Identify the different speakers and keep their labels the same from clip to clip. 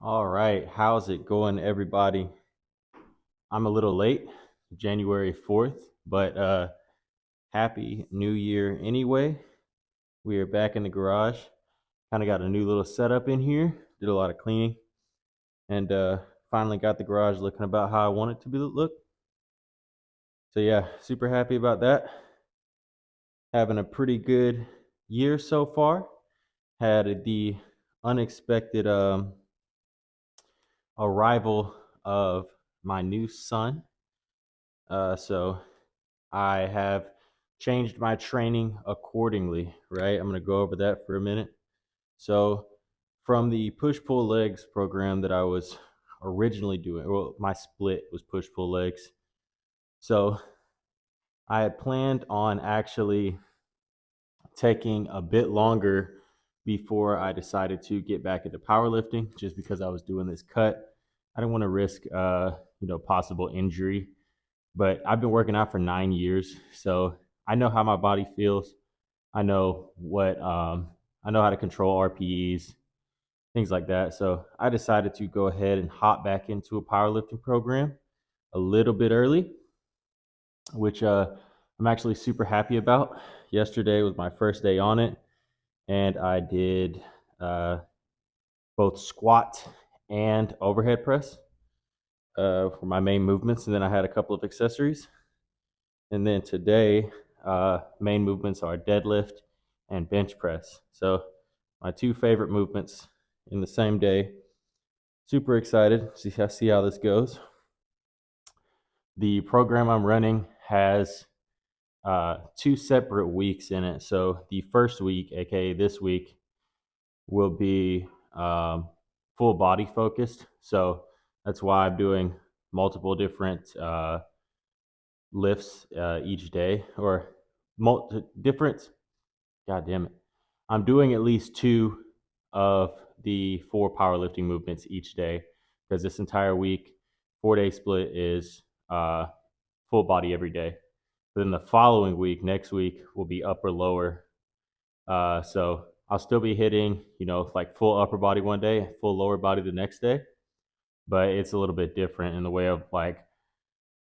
Speaker 1: All right, how's it going, everybody? I'm a little late, January 4th, but happy New Year anyway. We are back in the garage. Kind of got a new little setup in here. Did a lot of cleaning, and finally got the garage looking about how I want it to be look. So yeah, super happy about that. Having a pretty good year so far. Had the unexpected arrival of my new son. So I have changed my training accordingly, right? I'm going to go over that for a minute. So, from the push pull legs program that I was originally doing, well, my split was push pull legs. So, I had planned on actually taking a bit longer before I decided to get back into powerlifting just because I was doing this cut. I didn't want to risk possible injury, but I've been working out for 9 years, so I know how my body feels. I know I know how to control RPEs, things like that. So I decided to go ahead and hop back into a powerlifting program a little bit early, which I'm actually super happy about. Yesterday was my first day on it, and I did uh, both squat and overhead press for my main movements, and then I had a couple of accessories. And then today, main movements are deadlift and bench press. So my two favorite movements in the same day. Super excited to see how this goes. The program I'm running has two separate weeks in it. So the first week, aka this week, will be full body focused. So that's why I'm doing multiple different lifts each day, or different. God damn it! I'm doing at least two of the four powerlifting movements each day because this entire week, 4 day split is full body every day. Then the following week, next week, will be upper lower. So I'll still be hitting, like full upper body one day, full lower body the next day, but it's a little bit different in the way of like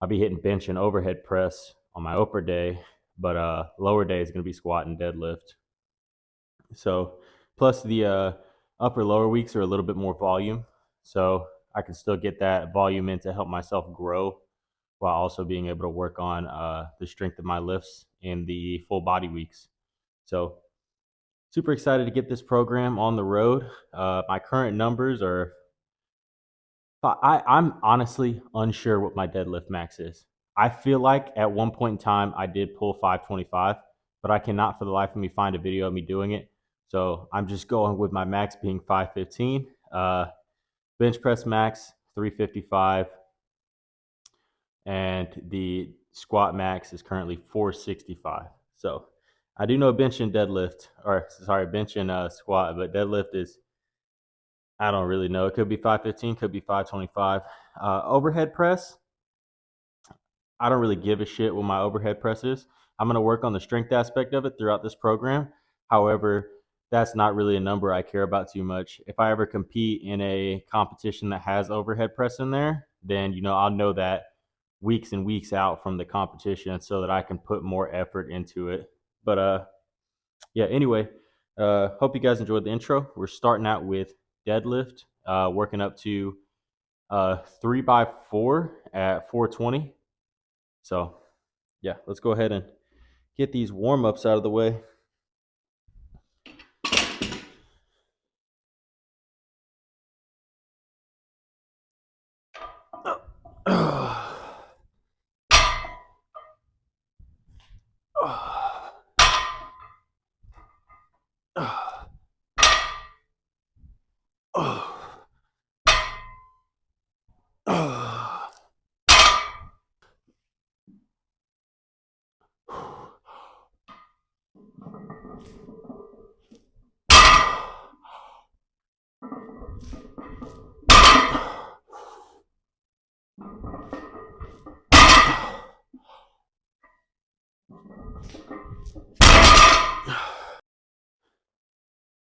Speaker 1: I'll be hitting bench and overhead press on my upper day, but lower day is going to be squat and deadlift. So plus the upper lower weeks are a little bit more volume, so I can still get that volume in to help myself grow while also being able to work on the strength of my lifts in the full body weeks. So super excited to get this program on the road. My current numbers are I'm honestly unsure what my deadlift max is. I feel like at one point in time I did pull 525, but I cannot for the life of me find a video of me doing it. So I'm just going with my max being 515. Bench press max 355, and the squat max is currently 465. So I do know bench and deadlift, or sorry, bench and squat, but deadlift is, I don't really know. It could be 515, could be 525. Overhead press, I don't really give a shit what my overhead press is. I'm going to work on the strength aspect of it throughout this program. However, that's not really a number I care about too much. If I ever compete in a competition that has overhead press in there, then I'll know that weeks and weeks out from the competition so that I can put more effort into it. But yeah, anyway, hope you guys enjoyed the intro. We're starting out with deadlift, working up to 3x4 at 420. So yeah, let's go ahead and get these warm-ups out of the way.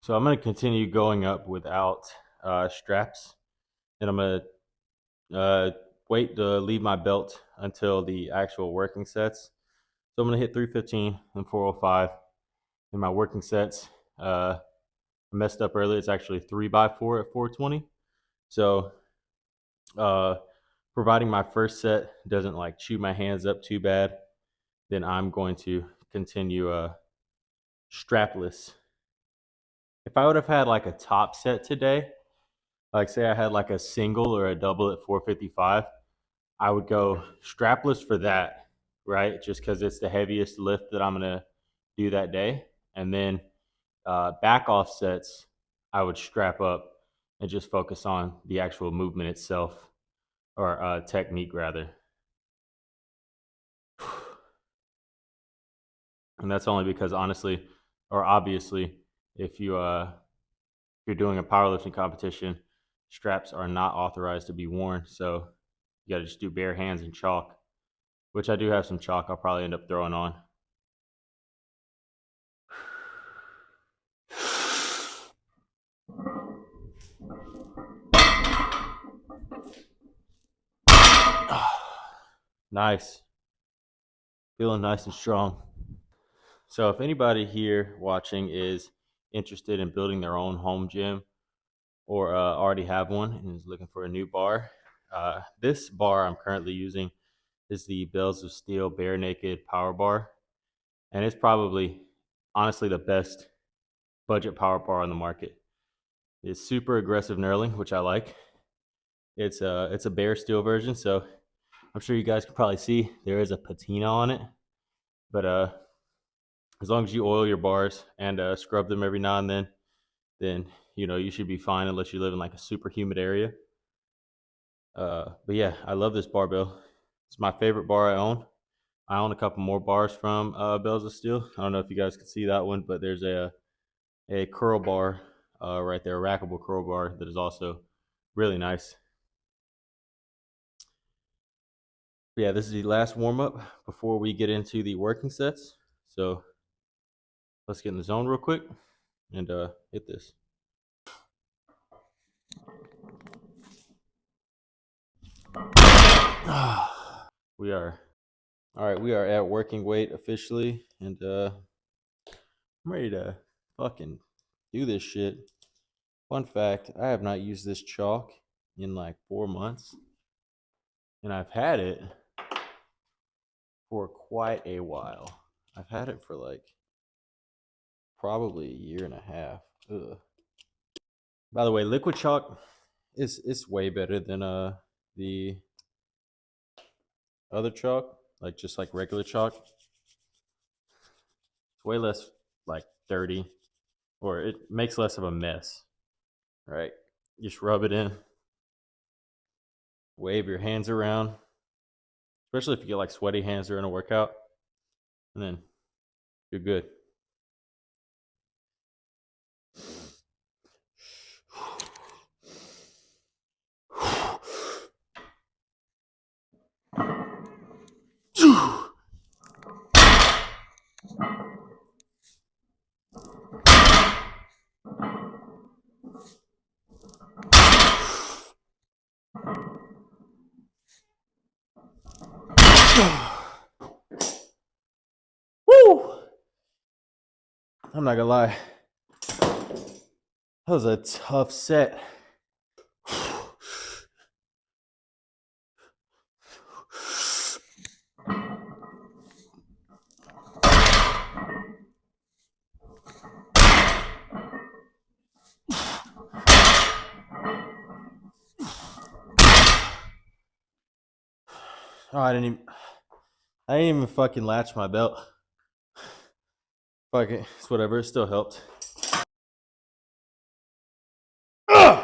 Speaker 1: So I'm going to continue going up without straps. and I'm gonna wait to leave my belt until the actual working sets. So I'm gonna hit 315 and 405 in my working sets. I messed up earlier. It's actually 3x4 at 420. So uh, providing my first set doesn't like chew my hands up too bad, then I'm going to continue strapless. If I would have had like a top set today, like say I had like a single or a double at 455, I would go strapless for that, right? Just because it's the heaviest lift that I'm gonna do that day, and then back off sets, I would strap up and just focus on the actual movement itself, or technique rather. And that's only because honestly, or obviously, if you're doing a powerlifting competition, straps are not authorized to be worn. So you got to just do bare hands and chalk, which I do have some chalk I'll probably end up throwing on. Nice. Feeling nice and strong. So if anybody here watching is interested in building their own home gym, or already have one and is looking for a new bar, this bar I'm currently using is the Bells of Steel Bare Naked Power Bar. And it's probably, honestly, the best budget power bar on the market. It's super aggressive knurling, which I like. It's a bare steel version, so I'm sure you guys can probably see there is a patina on it. But as long as you oil your bars and scrub them every now and then you should be fine unless you live in like a super humid area. But yeah, I love this barbell. It's my favorite bar I own. I own a couple more bars from Bells of Steel. I don't know if you guys can see that one, but there's a curl bar right there, a rackable curl bar that is also really nice. But yeah, this is the last warm up before we get into the working sets. So let's get in the zone real quick and hit this. We are all right. We are at working weight officially, and I'm ready to fucking do this shit. Fun fact: I have not used this chalk in like 4 months, and I've had it for quite a while. I've had it for like probably a year and a half. Ugh. By the way, liquid chalk is way better than the other chalk, like just like regular chalk. It's way less like dirty, or it makes less of a mess. Right? Just rub it in, wave your hands around, especially if you get like sweaty hands during a workout, and then you're good. Woo! I'm not gonna lie. That was a tough set. Oh, I didn't even fucking latch my belt. Fuck it, it's whatever. It still helped. Ugh!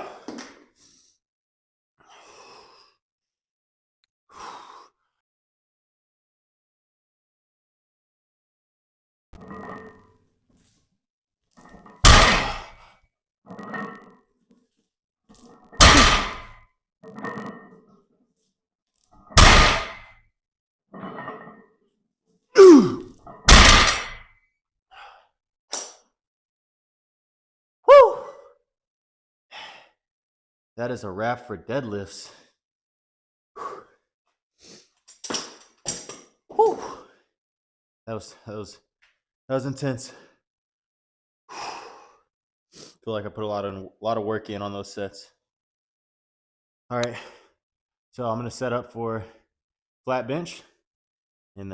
Speaker 1: that is a wrap for deadlifts. Whew. That was intense. Feel like I put a lot of work in on those sets. All right, so I'm gonna set up for flat bench and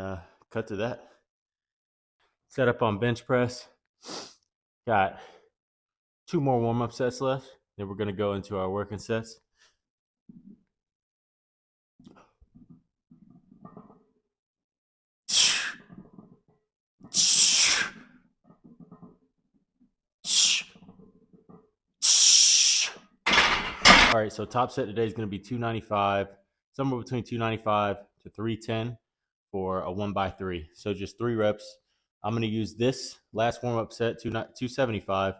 Speaker 1: cut to that. Set up on bench press. Got 2 more warm-up sets left. Then we're gonna go into our working sets. All right, so top set today is going to be 295, somewhere between 295 to 310 for a 1x3. So just 3 reps. I'm going to use this last warm-up set, 275,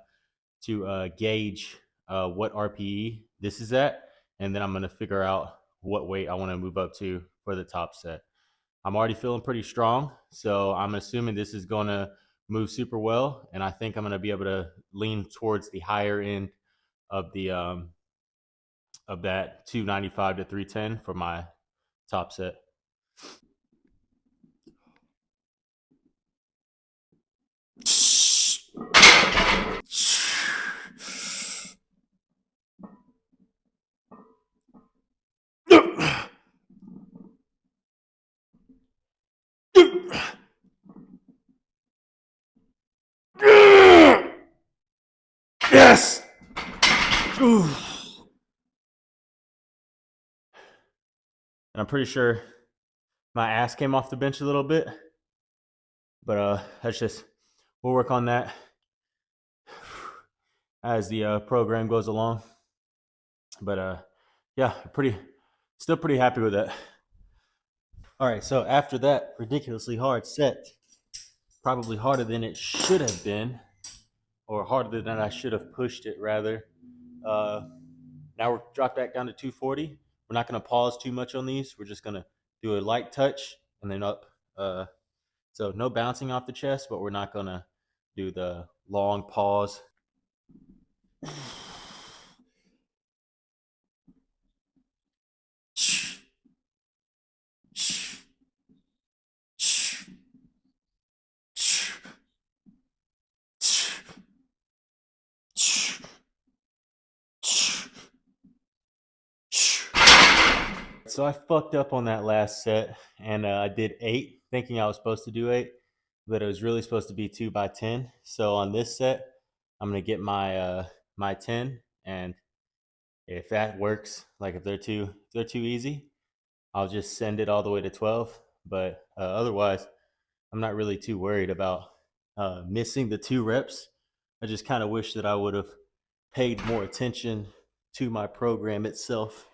Speaker 1: to gauge what RPE this is at, and then I'm going to figure out what weight I want to move up to for the top set. I'm already feeling pretty strong, so I'm assuming this is going to move super well, and I think I'm going to be able to lean towards the higher end of the of that 295 to 310 for my top set. Yes. Ooh. And I'm pretty sure my ass came off the bench a little bit, but that's just, we'll work on that as the program goes along. But yeah, still pretty happy with that. All right, so after that ridiculously hard set, probably harder than it should have been, or harder than I should have pushed it rather. Now we're dropped back down to 240. We're not going to pause too much on these. We're just going to do a light touch and then up. So no bouncing off the chest, but we're not going to do the long pause. So I fucked up on that last set, and I did 8, thinking I was supposed to do 8, but it was really supposed to be 2x10. So on this set, I'm gonna get my my 10, and if that works, like if they're too easy, I'll just send it all the way to 12. But otherwise, I'm not really too worried about missing the 2 reps. I just kind of wish that I would have paid more attention to my program itself.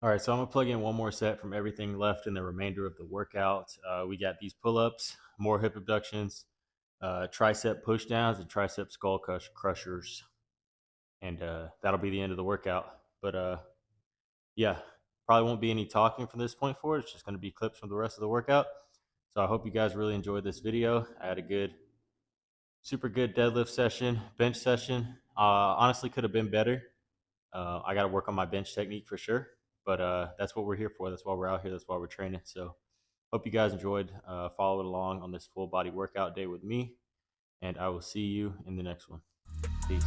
Speaker 1: All right, so I'm gonna plug in one more set from everything left in the remainder of the workout. We got these pull-ups, more hip abductions, tricep push downs, and tricep skull crushers. And that'll be the end of the workout. But yeah, probably won't be any talking from this point forward. It's just gonna be clips from the rest of the workout. So I hope you guys really enjoyed this video. I had a super good deadlift session, bench session. Honestly, could have been better. I got to work on my bench technique for sure, but that's what we're here for. That's why we're out here. That's why we're training. So hope you guys enjoyed following along on this full body workout day with me, and I will see you in the next one. Peace.